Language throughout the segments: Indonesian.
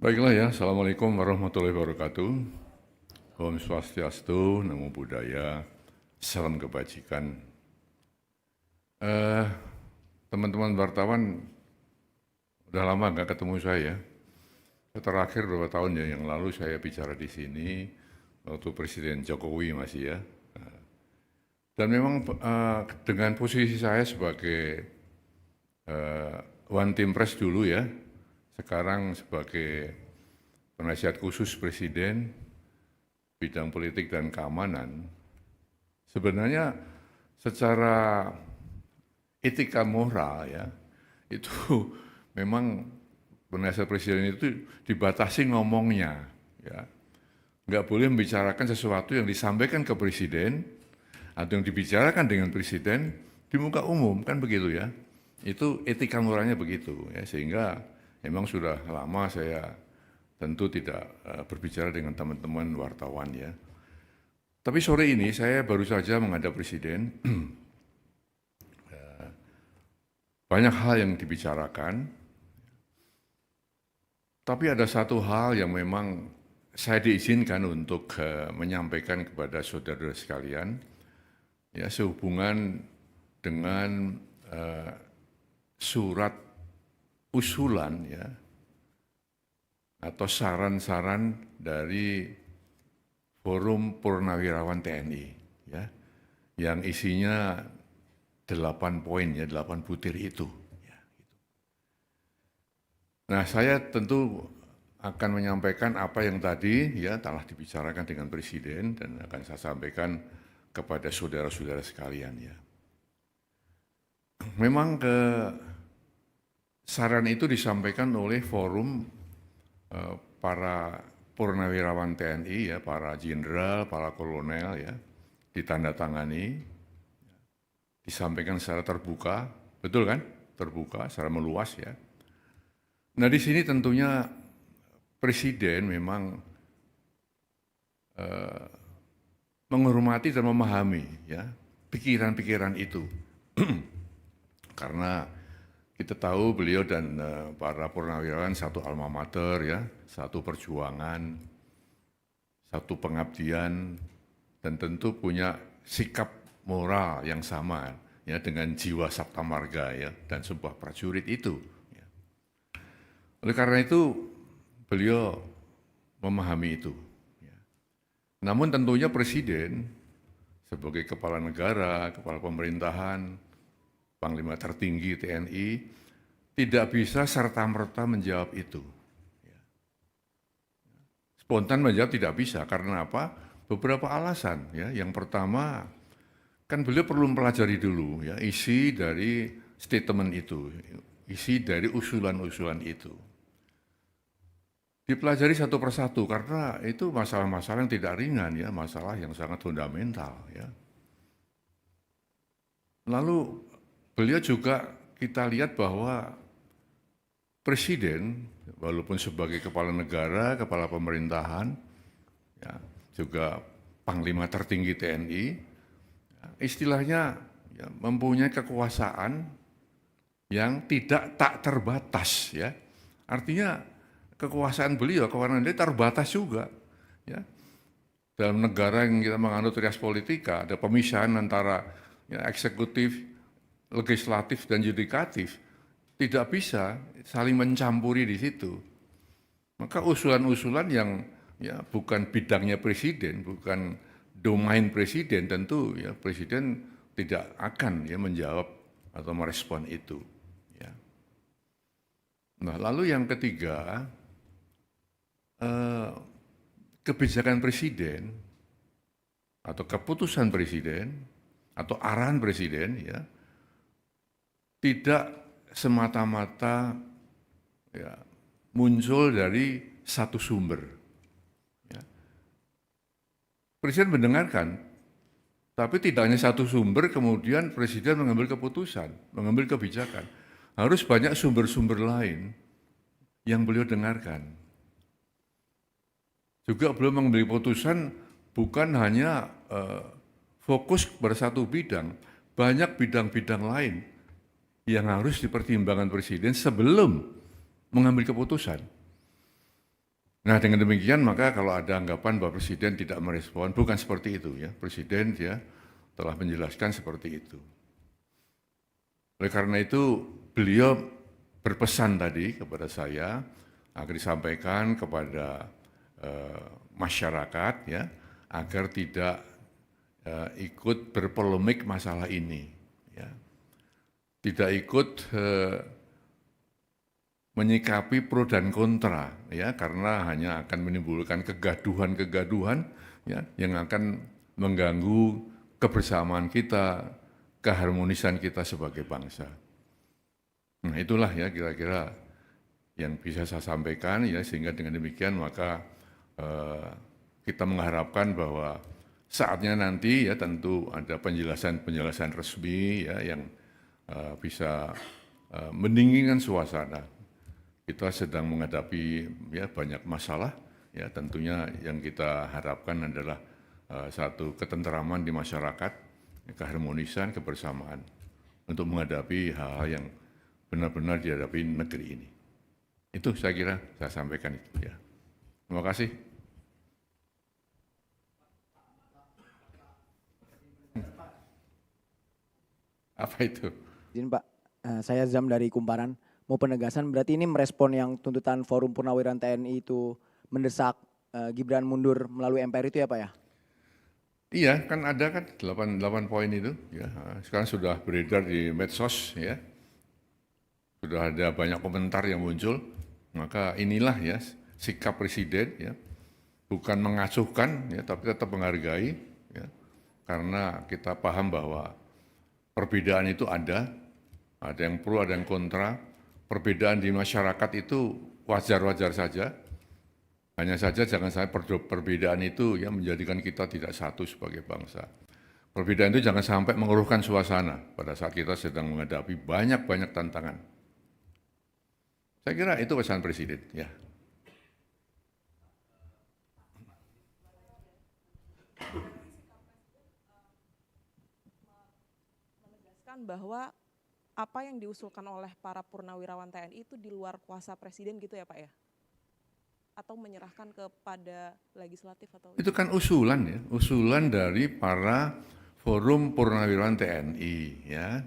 Baiklah ya, Assalamualaikum warahmatullahi wabarakatuh. Om Swastiastu, Namo Buddhaya, salam kebajikan. Eh, Teman-teman wartawan, udah lama nggak ketemu saya. Terakhir beberapa tahun ya yang lalu saya bicara di sini waktu Presiden Jokowi masih ya. Dan memang dengan posisi saya sebagai One Team Press dulu ya, sekarang sebagai penasihat khusus Presiden bidang politik dan keamanan, sebenarnya secara etika moral ya, itu memang penasihat presiden itu dibatasi ngomongnya, ya. Nggak boleh membicarakan sesuatu yang disampaikan ke presiden atau yang dibicarakan dengan presiden di muka umum, kan begitu ya. Itu etika moralnya begitu ya, sehingga memang sudah lama saya tentu tidak berbicara dengan teman-teman wartawan ya. Tapi sore ini saya baru saja menghadap presiden. Banyak hal yang dibicarakan, tapi ada satu hal yang memang saya diizinkan untuk menyampaikan kepada saudara sekalian, ya, sehubungan dengan surat usulan ya, atau saran-saran dari Forum Purnawirawan TNI, ya, yang isinya 8 poin ya, 8 butir itu. Ya, gitu. Nah, saya tentu akan menyampaikan apa yang tadi ya telah dibicarakan dengan Presiden dan akan saya sampaikan kepada saudara-saudara sekalian ya. Memang saran itu disampaikan oleh forum para purnawirawan TNI ya, para jenderal, para kolonel ya, ditandatangani, disampaikan secara terbuka, betul kan? Terbuka, secara meluas ya. Nah di sini tentunya Presiden memang menghormati dan memahami ya pikiran-pikiran itu. Karena kita tahu beliau dan para purnawirawan satu alma mater ya, satu perjuangan, satu pengabdian, dan tentu punya sikap moral yang sama ya dengan jiwa sabta marga ya dan sebuah prajurit itu. Ya. Oleh karena itu beliau memahami itu. Ya. Namun tentunya Presiden sebagai kepala negara, kepala pemerintahan, Panglima tertinggi TNI tidak bisa serta-merta menjawab itu. Ya. Spontan menjawab tidak bisa karena apa? Beberapa alasan ya. Yang pertama kan beliau perlu mempelajari dulu ya isi dari statement itu, isi dari usulan-usulan itu. Dipelajari satu persatu karena itu masalah-masalah yang tidak ringan ya, masalah yang sangat fundamental ya. Lalu beliau juga kita lihat bahwa Presiden walaupun sebagai kepala negara, kepala pemerintahan, ya, juga Panglima tertinggi TNI, istilahnya ya, mempunyai kekuasaan yang tidak tak terbatas ya. Artinya kekuasaan beliau, kewenangan dia terbatas juga ya. Dalam negara yang kita menganut rias politika ada pemisahan antara ya, eksekutif, legislatif dan yudikatif. Tidak bisa saling mencampuri di situ. Maka usulan-usulan yang ya bukan bidangnya presiden, bukan domain presiden, tentu ya presiden tidak akan ya menjawab atau merespon itu. Ya. Nah lalu yang ketiga, kebijakan presiden atau keputusan presiden atau arahan presiden ya tidak semata-mata ya, muncul dari satu sumber. Ya. Presiden mendengarkan, tapi tidak hanya satu sumber, kemudian Presiden mengambil keputusan, mengambil kebijakan. Harus banyak sumber-sumber lain yang beliau dengarkan. Juga beliau mengambil keputusan bukan hanya fokus pada satu bidang, banyak bidang-bidang lain yang harus dipertimbangkan Presiden sebelum mengambil keputusan. Nah, dengan demikian maka kalau ada anggapan bahwa Presiden tidak merespon, bukan seperti itu ya. Presiden dia telah menjelaskan seperti itu. Oleh karena itu, beliau berpesan tadi kepada saya agar disampaikan kepada masyarakat ya, agar tidak ikut berpolemik masalah ini, ya. Tidak ikut menyikapi pro dan kontra, ya, karena hanya akan menimbulkan kegaduhan-kegaduhan, ya, yang akan mengganggu kebersamaan kita, keharmonisan kita sebagai bangsa. Nah, itulah ya kira-kira yang bisa saya sampaikan ya, sehingga dengan demikian maka kita mengharapkan bahwa saatnya nanti ya tentu ada penjelasan-penjelasan resmi ya yang bisa mendinginkan suasana. Kita sedang menghadapi ya banyak masalah ya, tentunya yang kita harapkan adalah satu ketenteraman di masyarakat, keharmonisan, kebersamaan untuk menghadapi hal-hal yang benar-benar dihadapi negeri ini. Itu saya kira saya sampaikan itu ya. Terima kasih. Apa itu? Izin Pak, saya Zam dari Kumparan. Mau penegasan berarti ini merespon yang tuntutan Forum Purnawirawan TNI itu mendesak Gibran mundur melalui MPR itu ya Pak ya? Iya, kan ada kan 8 poin itu ya. Sekarang sudah beredar di medsos ya. Sudah ada banyak komentar yang muncul. Maka inilah ya sikap Presiden ya. Bukan mengacuhkan ya, tapi tetap menghargai ya. Karena kita paham bahwa perbedaan itu ada yang pro, ada yang kontra. Perbedaan di masyarakat itu wajar-wajar saja. Hanya saja jangan sampai perbedaan itu ya menjadikan kita tidak satu sebagai bangsa. Perbedaan itu jangan sampai mengeruhkan suasana pada saat kita sedang menghadapi banyak-banyak tantangan. Saya kira itu pesan Presiden ya. Menegaskan bahwa apa yang diusulkan oleh para purnawirawan TNI itu di luar kuasa Presiden gitu ya Pak ya? Atau menyerahkan kepada legislatif atau? Itu kan usulan ya, usulan dari para Forum Purnawirawan TNI ya.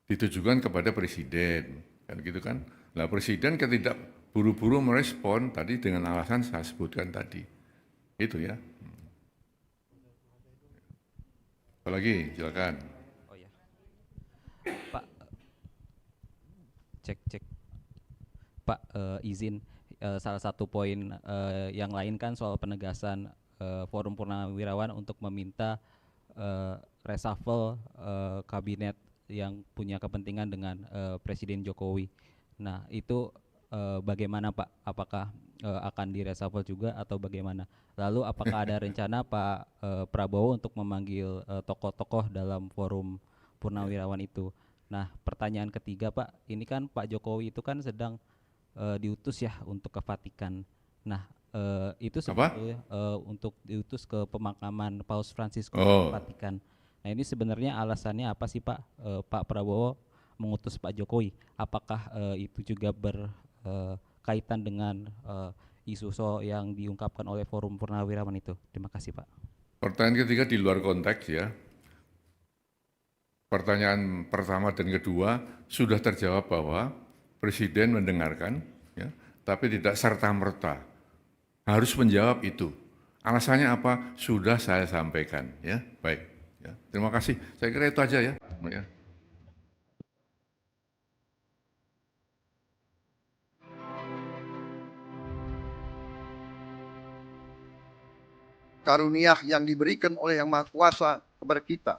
Ditujukan kepada Presiden, kan gitu kan. Nah, Presiden tidak buru-buru merespon tadi dengan alasan saya sebutkan tadi. Itu ya. Apalagi, silakan. Oh ya, Pak, cek. Pak, izin salah satu poin yang lain kan soal penegasan Forum Purnawirawan untuk meminta reshuffle kabinet yang punya kepentingan dengan Presiden Jokowi. Nah, itu bagaimana Pak? Apakah akan direshuffle juga atau bagaimana? Lalu apakah ada rencana Pak Prabowo untuk memanggil tokoh-tokoh dalam Forum Purnawirawan itu? Nah, pertanyaan ketiga Pak, ini kan Pak Jokowi itu kan sedang diutus ya untuk ke Vatikan. Nah, itu sebetulnya untuk diutus ke pemakaman Paus Fransiskus di Vatikan. Nah, ini sebenarnya alasannya apa sih Pak? Pak Prabowo mengutus Pak Jokowi. Apakah itu juga berkaitan dengan isu yang diungkapkan oleh Forum Purnawirawan itu? Terima kasih Pak. Pertanyaan ketiga di luar konteks ya. Pertanyaan pertama dan kedua sudah terjawab bahwa Presiden mendengarkan, ya, tapi tidak serta-merta harus menjawab itu. Alasannya apa? Sudah saya sampaikan. Ya, baik. Ya, terima kasih. Saya kira itu aja ya. Karunia yang diberikan oleh Yang Maha Kuasa kepada kita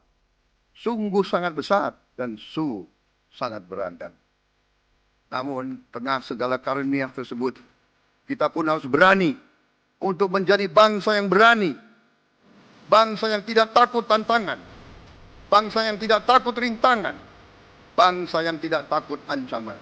sungguh sangat besar dan sungguh sangat beragam. Namun tengah segala karunia tersebut, kita pun harus berani untuk menjadi bangsa yang berani, bangsa yang tidak takut tantangan, bangsa yang tidak takut rintangan, bangsa yang tidak takut ancaman.